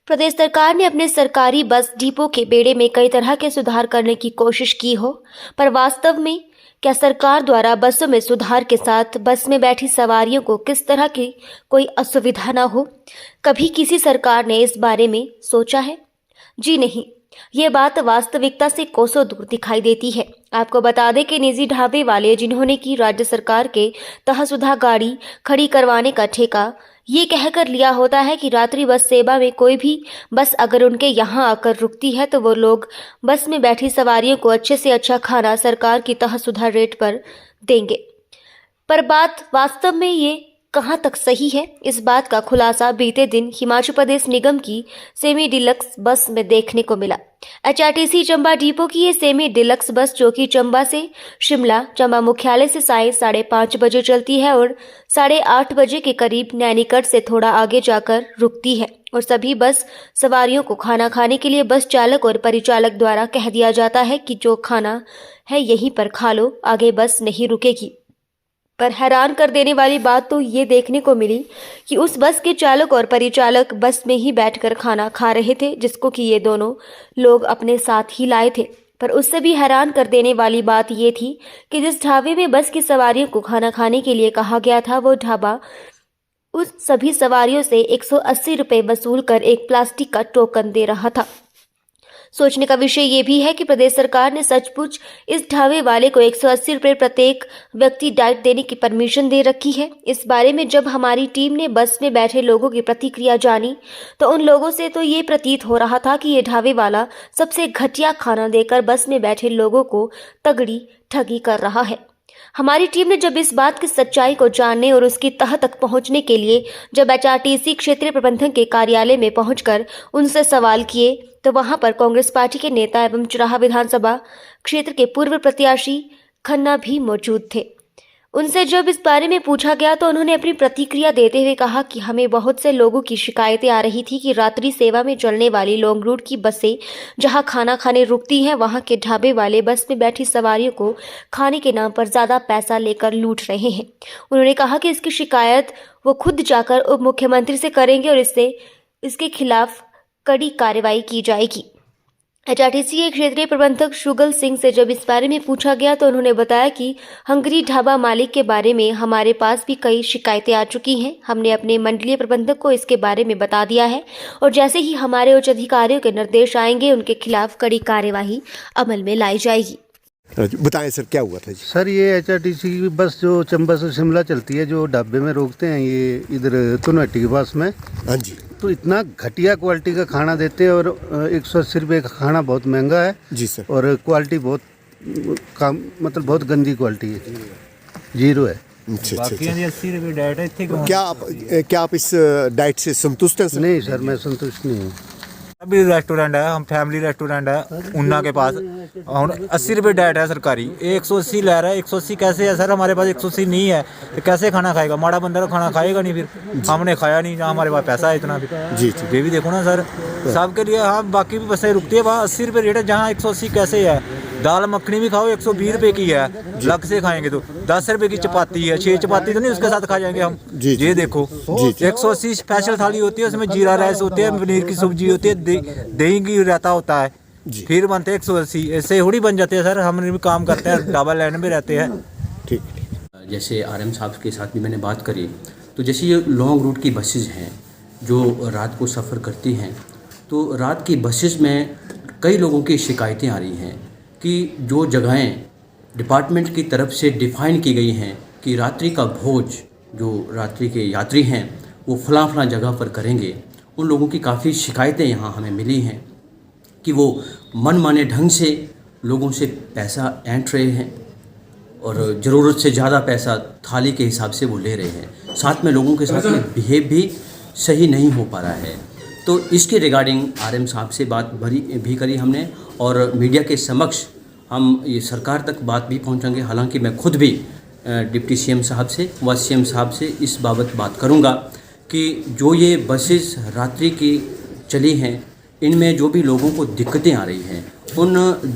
प्रदेश सरकार ने अपने सरकारी बस डिपो के बेड़े में कई तरह के सुधार करने की कोशिश की हो, पर वास्तव में क्या सरकार द्वारा बसों में सुधार के साथ बस में बैठी सवारियों को किस तरह की कोई असुविधा न हो? कभी किसी सरकार ने इस बारे में सोचा है? जी नहीं, ये बात वास्तविकता से कोसों दूर दिखाई देती है। आपको बता दें कि निजी ढाबे वाले जिन्होंने की राज्य सरकार के तहसुधा गाड़ी खड़ी करवाने का ठेका ये कहकर लिया होता है कि रात्रि बस सेवा में कोई भी बस अगर उनके यहाँ आकर रुकती है तो वो लोग बस में बैठी सवारियों को अच्छे से अच्छा खाना सरकार की तहसुधा रेट पर देंगे। पर बात वास्तव में ये कहाँ तक सही है, इस बात का खुलासा बीते दिन हिमाचल प्रदेश निगम की सेमी डिलक्स बस में देखने को मिला। एचआरटीसी चंबा डिपो की ये सेमी डिलक्स बस जो कि चंबा से शिमला चंबा मुख्यालय से 5:30 बजे चलती है और 8:30 बजे के करीब नैनीगढ़ से थोड़ा आगे जाकर रुकती है और सभी बस सवारियों को खाना खाने के लिए बस चालक और परिचालक द्वारा कह दिया जाता है कि जो खाना है यहीं पर खा लो, आगे बस नहीं रुकेगी। पर हैरान कर देने वाली बात तो ये देखने को मिली कि उस बस के चालक और परिचालक बस में ही बैठकर खाना खा रहे थे, जिसको कि ये दोनों लोग अपने साथ ही लाए थे। पर उससे भी हैरान कर देने वाली बात ये थी कि जिस ढाबे में बस की सवारियों को खाना खाने के लिए कहा गया था, वो ढाबा उस सभी सवारियों से 180 रुपये वसूल कर एक प्लास्टिक का टोकन दे रहा था। सोचने का विषय ये भी है कि प्रदेश सरकार ने सचमुच इस ढाबे वाले को 180 रुपये प्रत्येक व्यक्ति डाइट देने की परमिशन दे रखी है। इस बारे में जब हमारी टीम ने बस में बैठे लोगों की प्रतिक्रिया जानी तो उन लोगों से तो ये प्रतीत हो रहा था कि ये ढाबे वाला सबसे घटिया खाना देकर बस में बैठे लोगों को तगड़ी ठगी कर रहा है। हमारी टीम ने जब इस बात की सच्चाई को जानने और उसकी तह तक पहुंचने के लिए जब एचआरटीसी क्षेत्रीय प्रबंधन के कार्यालय में पहुंचकर उनसे सवाल किए तो वहां पर कांग्रेस पार्टी के नेता एवं चुराहा विधानसभा क्षेत्र के पूर्व प्रत्याशी खन्ना भी मौजूद थे। उनसे जब इस बारे में पूछा गया तो उन्होंने अपनी प्रतिक्रिया देते हुए कहा कि हमें बहुत से लोगों की शिकायतें आ रही थी कि रात्रि सेवा में चलने वाली लॉन्ग रूट की बसें जहां खाना खाने रुकती हैं, वहां के ढाबे वाले बस में बैठी सवारियों को खाने के नाम पर ज़्यादा पैसा लेकर लूट रहे हैं। उन्होंने कहा कि इसकी शिकायत वो खुद जाकर उप मुख्यमंत्री से करेंगे और इसके खिलाफ कड़ी कार्रवाई की जाएगी। एचआरटीसी के क्षेत्रीय प्रबंधक शुगल सिंह से जब इस बारे में पूछा गया तो उन्होंने बताया कि हंगरी ढाबा मालिक के बारे में हमारे पास भी कई शिकायतें आ चुकी हैं। हमने अपने मंडलीय प्रबंधक को इसके बारे में बता दिया है और जैसे ही हमारे उच्च अधिकारियों के निर्देश आएंगे उनके खिलाफ कड़ी कार्यवाही अमल में लाई जाएगी। बताएं सर, क्या हुआ था जी? सर, ये एचआरटीसी की बस जो चंबा से शिमला चलती है, जो ढाबे में रोकते हैं, ये इधर तुनहट्टी के पास में। हाँ जी। तो इतना घटिया क्वालिटी का खाना देते हैं और 180 रुपये का खाना बहुत महंगा है जी सर। और क्वालिटी बहुत मतलब बहुत गंदी क्वालिटी है, जीरो है। अच्छा। 80 रुपये डाइट है। क्या आप इस डाइट से संतुष्ट हैं सर? नहीं सर, मैं संतुष्ट नहीं हूँ। अभी रेस्टोरेंट है, हम फैमिली रेस्टोरेंट है ऊना के पास, और 80 रुपये डाइट है सरकारी। 180 ले रहा है। 180 कैसे है सर? हमारे पास 180 नहीं है तो कैसे खाना खाएगा? माड़ा बंदा तो खाना खाएगा नहीं। फिर हमने खाया नहीं, जहाँ हमारे पास पैसा है इतना। फिर जी ये भी देखो ना सर, सबके लिए। हाँ, बाकी भी बसें रुकती है, वहाँ 80 रुपये रेट है, जहाँ 180 कैसे है? दाल मखनी भी खाओ 120 रुपये की है, लग से खाएंगे तो 10 रुपये की चपाती है, 6 चपाती तो नहीं उसके साथ खा जाएंगे हम। ये देखो 180 स्पेशल थाली होती है, उसमें जीरा राइस होती है, पनीर की सब्जी होती है, दही की रहता होता है, फिर बनते 180। ऐसे थोड़ी बन जाते हैं सर। हम भी काम करते हैं, डबल लाइन में रहते हैं। ठीक। जैसे आरएम साहब के साथ भी मैंने बात करी, तो जैसे ये लॉन्ग रूट की बसेज हैं जो रात को सफ़र करती हैं, तो रात की बसेज में कई लोगों की शिकायतें आ रही हैं कि जो जगहें डिपार्टमेंट की तरफ से डिफ़ाइन की गई हैं कि रात्रि का भोज जो रात्रि के यात्री हैं वो फलां जगह पर करेंगे, उन लोगों की काफ़ी शिकायतें यहाँ हमें मिली हैं कि वो मनमाने ढंग से लोगों से पैसा ऐंठ रहे हैं और ज़रूरत से ज़्यादा पैसा थाली के हिसाब से वो ले रहे हैं। साथ में लोगों के साथ में बिहेव भी सही नहीं हो पा रहा है। तो इसके रिगार्डिंग आरएम साहब से बात भी करी हमने और मीडिया के समक्ष हम ये सरकार तक बात भी पहुंचाएंगे। हालांकि मैं खुद भी डिप्टी सीएम साहब से व सीएम साहब से इस बाबत बात करूंगा कि जो ये बसेस रात्रि की चली हैं, इनमें जो भी लोगों को दिक्कतें आ रही हैं, उन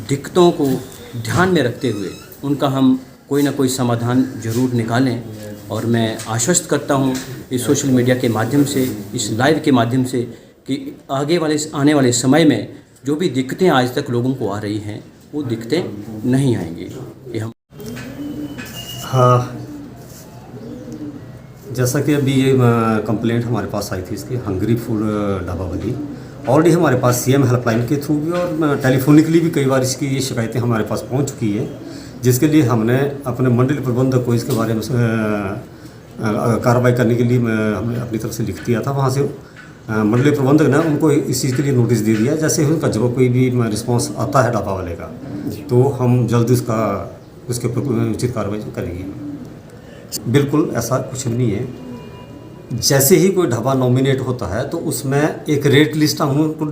दिक्कतों को ध्यान में रखते हुए उनका हम कोई ना कोई समाधान ज़रूर निकालें। और मैं आश्वस्त करता हूं इस सोशल मीडिया के माध्यम से, इस लाइव के माध्यम से, कि आने वाले समय में जो भी दिक्कतें आज तक लोगों को आ रही हैं वो दिक्कतें नहीं आएंगी। ये हम हाँ, जैसा कि अभी ये कंप्लेंट हमारे पास आई थी इसकी हंगरी फूड ढाबा वाली, ऑलरेडी हमारे पास सीएम हेल्पलाइन के थ्रू भी और टेलीफोनिकली भी कई बार इसकी ये शिकायतें हमारे पास पहुंच चुकी है, जिसके लिए हमने अपने मंडल प्रबंधक को इसके बारे में कार्रवाई करने के लिए हमने अपनी तरफ से लिख दिया था। वहाँ से मंडलीय प्रबंधक ने उनको इस चीज़ के लिए नोटिस दे दिया। जैसे ही उनका जब कोई भी रिस्पांस आता है ढाबा वाले का, तो हम जल्द उसके ऊपर उचित कार्रवाई करेंगे। बिल्कुल ऐसा कुछ नहीं है। जैसे ही कोई ढाबा नॉमिनेट होता है तो उसमें एक रेट लिस्ट हम उनको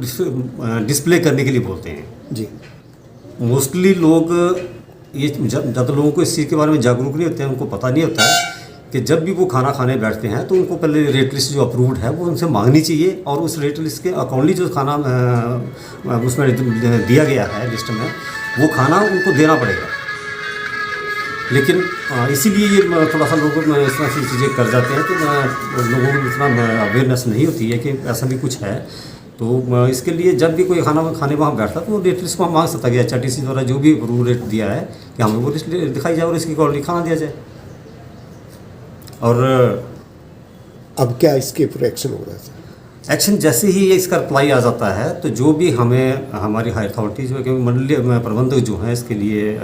डिस्प्ले करने के लिए बोलते हैं जी। मोस्टली लोग ये जब लोगों को इस चीज़ के बारे में जागरूक नहीं होते हैं, उनको पता नहीं होता है कि जब भी वो खाना खाने बैठते हैं तो उनको पहले रेट लिस्ट जो अप्रूव्ड है वो उनसे मांगनी चाहिए, और उस रेट लिस्ट के अकॉर्डिंगली जो खाना उसमें दिया गया है लिस्ट में, वो खाना उनको देना पड़ेगा। लेकिन इसीलिए ये थोड़ा सा लोगों में इस तरह की चीज़ें कर जाते हैं कि लोगों को इतना अवेयरनेस नहीं होती है कि ऐसा भी कुछ है। तो इसके लिए जब भी कोई खाने वहाँ बैठता है तो वो रेट लिस्ट को हम मांग सकता है कि HRTC द्वारा जो भी अप्रूव रेट दिया है कि हमें वो लिस्ट दिखाई जाए और इसकी अकॉर्डिंगली खाना दिया जाए। और अब क्या इसके ऊपर एक्शन हो रहा है? एक्शन जैसे ही ये इसका अप्लाई आ जाता है तो जो भी हमें हमारी हायर अथॉरिटी जो है, क्योंकि मंडलीय प्रबंधक जो हैं इसके लिए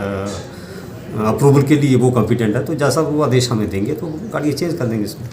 अप्रूवल के लिए वो कॉम्पिटेंट है, तो जैसा वो आदेश हमें देंगे तो गाड़ी चेंज कर देंगे इसमें।